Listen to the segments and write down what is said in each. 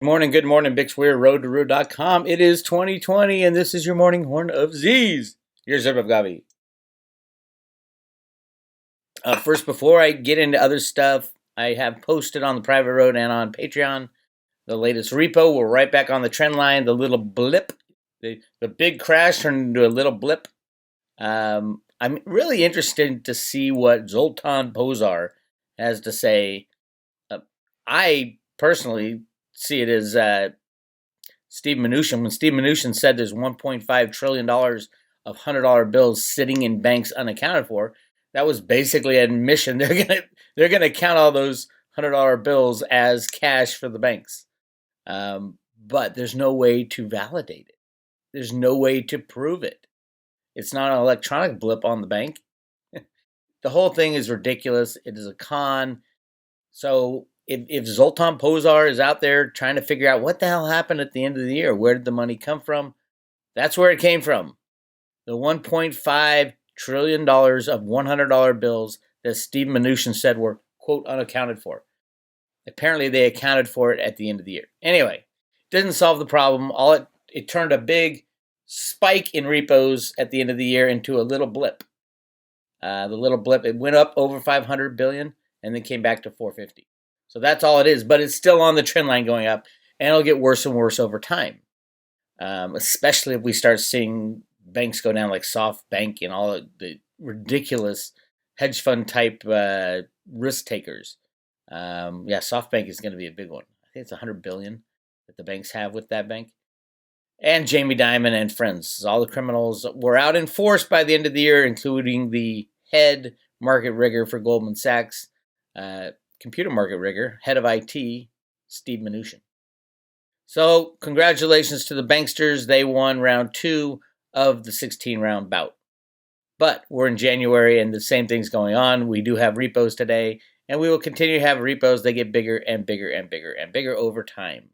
Good morning, Bix Weir, road2road.com. It is 2020, and this is your morning horn of Z's. Your Zerb of Gavi. First, before I get into other stuff, I have posted on the private road and on Patreon the latest repo. We're right back on the trend line. The little blip, the big crash turned into a little blip. I'm really interested to see what Zoltan Pozar has to say. I personally see it as Steve Mnuchin, when Steve Mnuchin said there's $1.5 trillion of $100 bills sitting in banks unaccounted for, that was basically an admission. They're gonna count all those $100 bills as cash for the banks, but there's no way to validate it. There's no way to prove it. It's not an electronic blip on the bank. The whole thing is ridiculous. It is a con. So if Zoltan Pozar is out there trying to figure out what the hell happened at the end of the year, where did the money come from? That's where it came from. The $1.5 trillion of $100 bills that Steve Mnuchin said were, quote, unaccounted for. Apparently they accounted for it at the end of the year. Anyway, didn't solve the problem. It turned a big spike in repos at the end of the year into a little blip. The little blip, it went up over 500 billion and then came back to 450. So that's all it is, but it's still on the trend line going up, and it'll get worse and worse over time, especially if we start seeing banks go down like SoftBank and all the ridiculous hedge fund type risk takers. SoftBank is going to be a big one. I think it's 100 billion that the banks have with that bank. And Jamie Dimon and friends. All the criminals were out in force by the end of the year, including the head market rigger for Goldman Sachs, computer market rigger, head of IT, Steve Mnuchin. So congratulations to the banksters. They won round 2 of the 16-round bout. But we're in January and the same thing's going on. We do have repos today, and we will continue to have repos. They get bigger and bigger and bigger and bigger over time.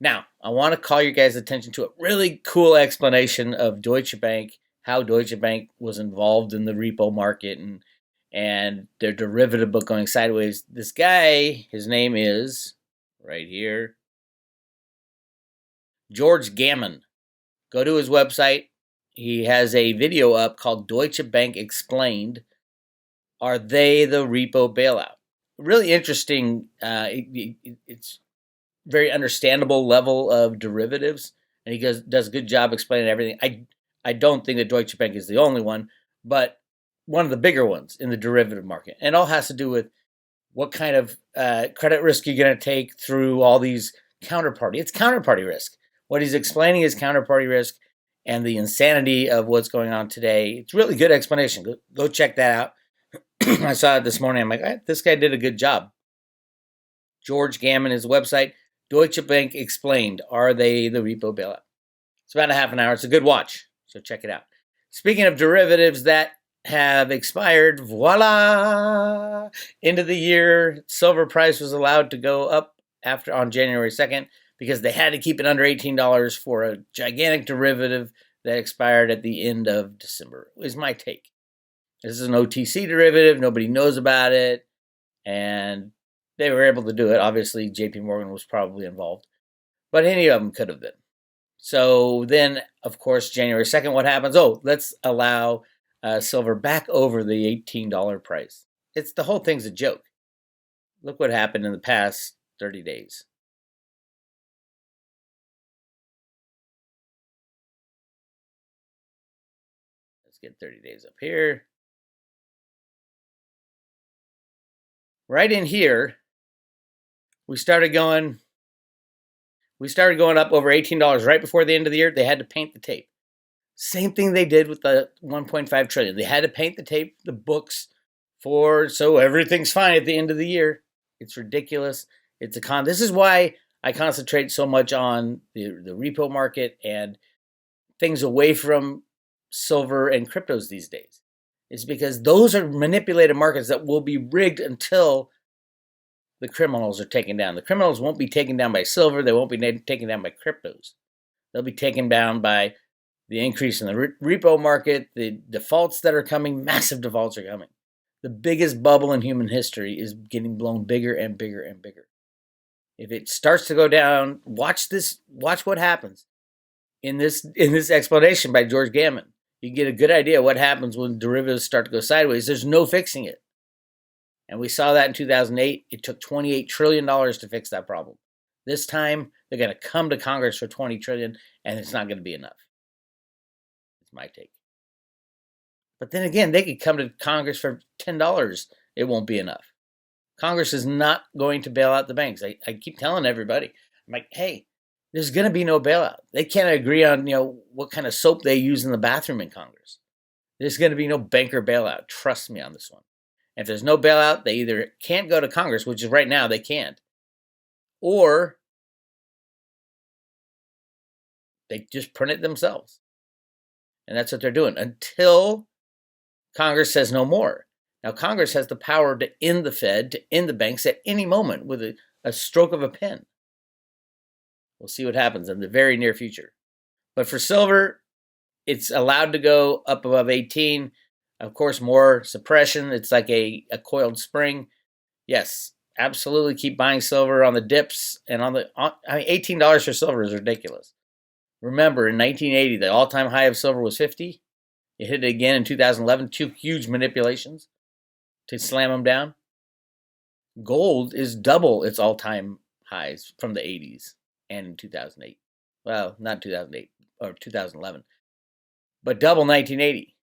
Now, I want to call your guys' attention to a really cool explanation of Deutsche Bank, how Deutsche Bank was involved in the repo market and their derivative book going sideways. This guy, his name is, right here, George Gammon. Go to his website. He has a video up called Deutsche Bank Explained. Are they the repo bailout? Really interesting. It's very understandable level of derivatives, and he does a good job explaining everything. I don't think that Deutsche Bank is the only one, but one of the bigger ones in the derivative market. And it all has to do with what kind of credit risk you're going to take through all these counterparty. It's counterparty risk. What he's explaining is counterparty risk and the insanity of what's going on today. It's really good explanation. Go check that out. I saw it this morning. I'm like, this guy did a good job. George Gammon, his website, Deutsche Bank Explained. Are they the repo bailout? It's about a half an hour. It's a good watch, so check it out. Speaking of derivatives that have expired, voila! End of the year, silver price was allowed to go up on January 2nd because they had to keep it under $18 for a gigantic derivative that expired at the end of December, is my take. This is an OTC derivative. Nobody knows about it, and they were able to do it. Obviously, JP Morgan was probably involved, but any of them could have been. So then, of course, January 2nd, what happens? Oh, let's allow silver back over the $18 price. The whole thing's a joke. Look what happened in the past 30 days. Let's get 30 days up here. Right in here, we started going up over $18 right before the end of the year. They had to paint the tape. Same thing they did with the 1.5 trillion. They had to paint the tape, the books, so everything's fine at the end of the year. It's ridiculous. It's a con. This is why I concentrate so much on the repo market and things away from silver and cryptos these days. It's because those are manipulated markets that will be rigged until the criminals are taken down. The criminals won't be taken down by silver. They won't be taken down by cryptos. They'll be taken down by the increase in the repo market, the defaults that are coming. Massive defaults are coming. The biggest bubble in human history is getting blown bigger and bigger and bigger. If it starts to go down, watch what happens in this explanation by George Gammon. You get a good idea what happens when derivatives start to go sideways. There's no fixing it. And we saw that in 2008. It took $28 trillion to fix that problem. This time, they're going to come to Congress for $20 trillion, and it's not going to be enough. It's my take. But then again, they could come to Congress for $10. It won't be enough. Congress is not going to bail out the banks. I keep telling everybody, I'm like, hey, there's going to be no bailout. They can't agree on, what kind of soap they use in the bathroom in Congress. There's going to be no banker bailout. Trust me on this one. If there's no bailout, they either can't go to Congress, which is right now they can't, or they just print it themselves. And that's what they're doing until Congress says no more. Now, Congress has the power to end the Fed, to end the banks at any moment with a stroke of a pen. We'll see what happens in the very near future. But for silver, it's allowed to go up above 18. Of course, more suppression. It's like a coiled spring. Yes, absolutely keep buying silver on the dips. And $18 for silver is ridiculous. Remember, in 1980, the all-time high of silver was 50. It hit it again in 2011. 2 huge manipulations to slam them down. Gold is double its all-time highs from the 80s and in 2008. Well, not 2008 or 2011, but double 1980,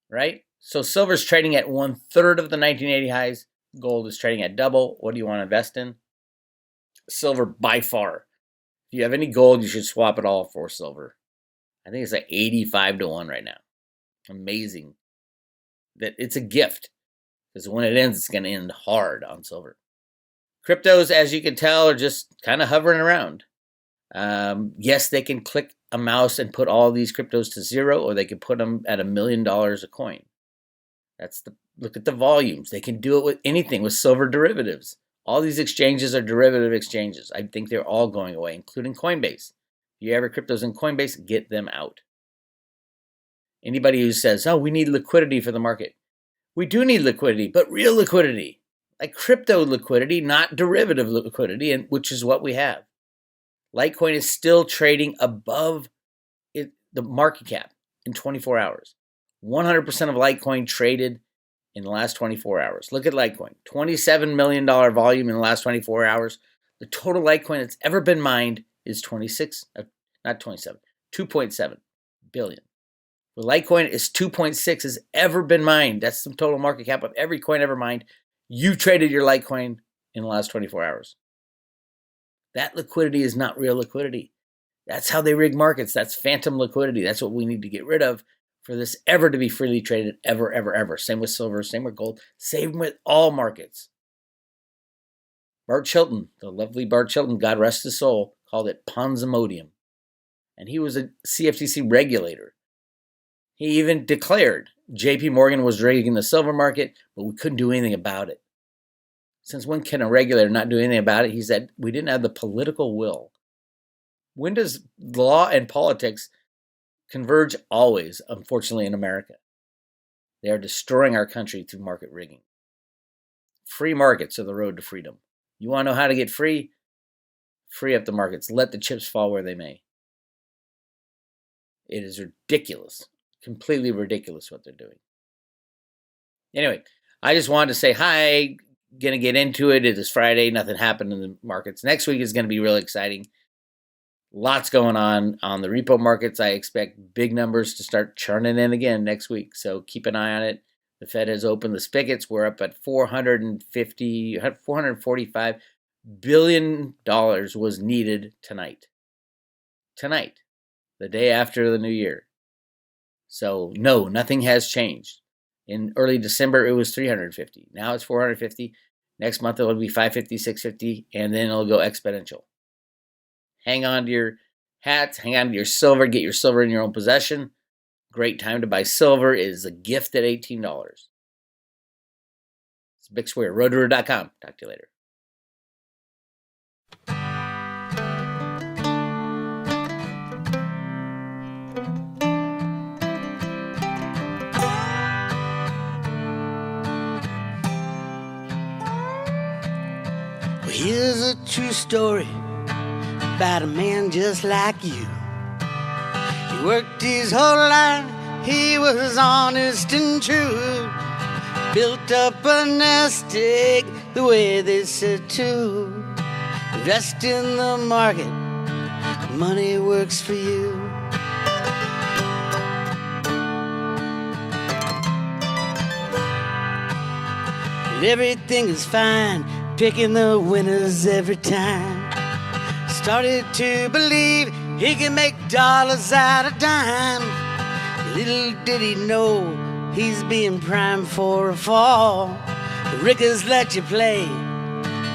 right? So silver's trading at 1/3 of the 1980 highs. Gold is trading at double. What do you want to invest in? Silver by far. If you have any gold, you should swap it all for silver. I think it's like 85 to 1 right now. Amazing. That it's a gift. Because when it ends, it's going to end hard on silver. Cryptos, as you can tell, are just kind of hovering around. Yes, they can click a mouse and put all these cryptos to 0, or they can put them at $1 million a coin. Look at the volumes. They can do it with anything, with silver derivatives. All these exchanges are derivative exchanges. I think they're all going away, including Coinbase. If you have cryptos in Coinbase, get them out. Anybody who says, oh, we need liquidity for the market. We do need liquidity, but real liquidity. Like crypto liquidity, not derivative liquidity, which is what we have. Litecoin is still trading above the market cap in 24 hours. 100% of Litecoin traded in the last 24 hours. Look at Litecoin. $27 million volume in the last 24 hours. The total Litecoin that's ever been mined is 2.7 billion. The Litecoin is 2.6 has ever been mined. That's the total market cap of every coin ever mined. You traded your Litecoin in the last 24 hours. That liquidity is not real liquidity. That's how they rig markets. That's phantom liquidity. That's what we need to get rid of for this ever to be freely traded, ever, ever, ever. Same with silver, same with gold, same with all markets. Bart Chilton, the lovely Bart Chilton, God rest his soul, called it Ponzimodium. And he was a CFTC regulator. He even declared JP Morgan was rigging the silver market, but we couldn't do anything about it. Since when can a regulator not do anything about it? He said, we didn't have the political will. When does law and politics converge? Always, unfortunately, in America. They are destroying our country through market rigging. Free markets are the road to freedom. You want to know how to get free? Free up the markets. Let the chips fall where they may. It is ridiculous. Completely ridiculous what they're doing. Anyway, I just wanted to say hi. Going to get into it. It is Friday. Nothing happened in the markets. Next week is going to be really exciting. Lots going on the repo markets. I expect big numbers to start churning in again next week. So keep an eye on it. The Fed has opened the spigots. We're up at $445 billion was needed tonight. Tonight, the day after the new year. So no, nothing has changed. In early December, it was 350. Now it's 450. Next month, it'll be 550, 650, and then it'll go exponential. Hang on to your hats. Hang on to your silver. Get your silver in your own possession. Great time to buy silver. It is a gift at $18. It's Bix Weir, roadrunner.com. Talk to you later. Here's a true story about a man just like you. He worked his whole life, he was honest and true. Built up a nest egg the way they said to. Invest in the market, money works for you. And everything is fine, picking the winners every time. Started to believe he can make dollars out of dime. Little did he know he's being primed for a fall. The riggers let you play,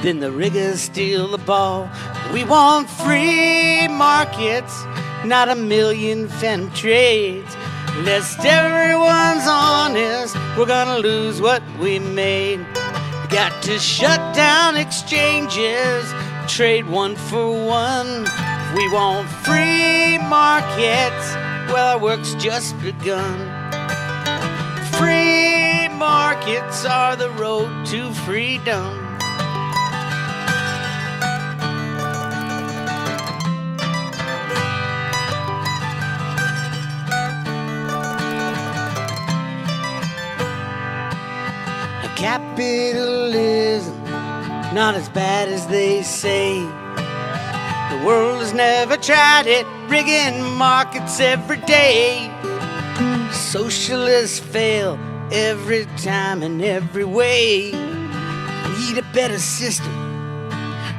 then the riggers steal the ball. We want free markets, not a million phantom trades. Lest everyone's honest, we're gonna lose what we made. We got to shut down exchanges, trade one for one. We want free markets, well, our work's just begun. Free markets are the road to freedom. Capitalism, not as bad as they say. The world has never tried it, rigging markets every day. Socialists fail every time in every way. Need a better system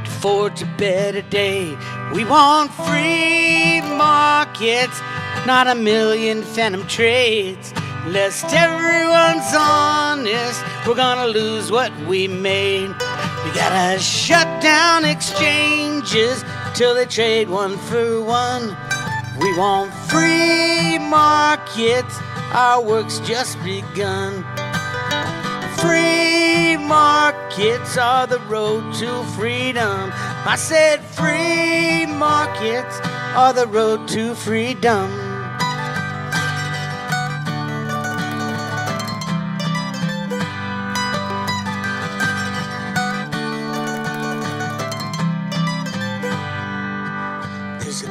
to forge a better day. We want free markets, not a million phantom trades. Lest everyone's honest, we're gonna lose what we made. We gotta shut down exchanges till they trade one for one. We want free markets, our work's just begun. Free markets are the road to freedom. I said free markets are the road to freedom.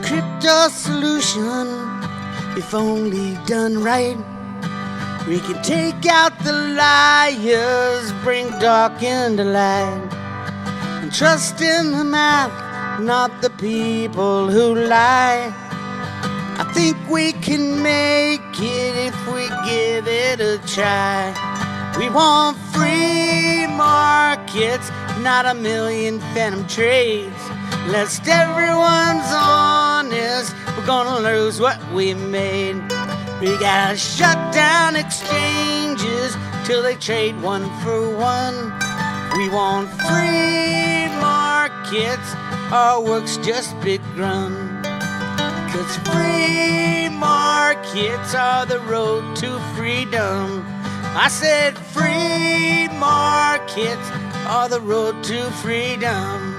Crypto solution, if only done right. We can take out the liars, bring dark into light, and trust in the math, not the people who lie. I think we can make it if we give it a try. We want free markets, not a million phantom trades. Lest everyone's honest, we're gonna lose what we made. We gotta shut down exchanges till they trade one for one. We want free markets, our work's just begun. 'Cause free markets are the road to freedom. I said free markets are the road to freedom.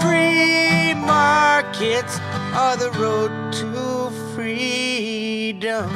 Free markets are the road to freedom.